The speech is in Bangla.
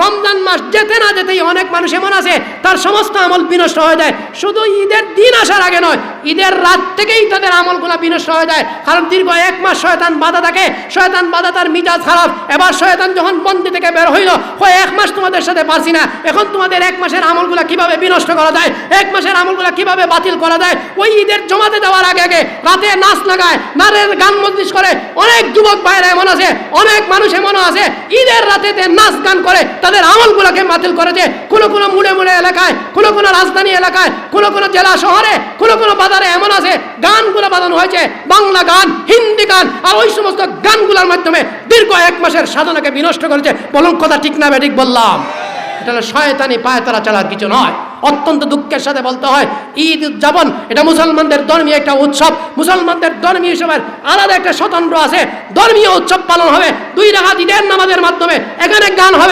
রমজান মাস যেতে না যেতেই অনেক মানুষ এমন আছে তার সমস্ত আমল বিনষ্ট হয়ে যায়। শুধু ঈদের দিন আসার আগে নয়, ঈদের রাত থেকেই তাদের আমলগুলো বিনষ্ট হয়ে যায়। কারণ দীর্ঘ 1 মাস শয়তান বাধা থাকে, শয়তান বাধা, তার মিজাজ খারাপ। এবার শয়তান যখন বন্দি থেকে বের হইল, 1 মাস তোমাদের সাথে পারছি না, এখন তোমাদের 1 মাসের আমলগুলো কিভাবে বিনষ্ট করা যায়, 1 মাসের আমলগুলো কিভাবে বাতিল করা যায়। ওই ঈদের জমাতে যাওয়ার আগে আগে রাতে নাচ লাগায়, নারের গান মজলিস করে। অনেক যুবক ভাইরা এমন আছে, অনেক মানুষ এমনও আছে ঈদের রাতেতে নাচ গান করে তাদের আমলগুলোকে বাতিল করেছে। কোনো কোনো মুড়ে মুড়ে এলাকায়, কোনো কোনো রাজধানী এলাকায়, কোনো কোনো জেলা শহরে, কোনো কোনো বাজারে এমন আছে গানগুলো বাজানো হয়েছে, বাংলা গান, হিন্দি গান, আর ওই সমস্ত গানগুলোর মাধ্যমে দীর্ঘ 1 মাসের সাধনাকে বিনষ্ট করেছে। বলুন কথা ঠিক না বেঠিক বললাম? এটা হলো শয়তানি পায়তারা চালার কিছু নয়। অত্যন্ত দুঃখের সাথে বলতে হয়, ঈদ উদযাপন এটা মুসলমানদের ধর্মীয় একটা উৎসব। মুসলমানদের ধর্মীয় উৎসবের আলাদা একটা স্বতন্ত্র আছে, ধর্মীয় উৎসব পালন হবে 2 রাকাত ঈদের নামাজের মাধ্যমে। এখানে গান হবে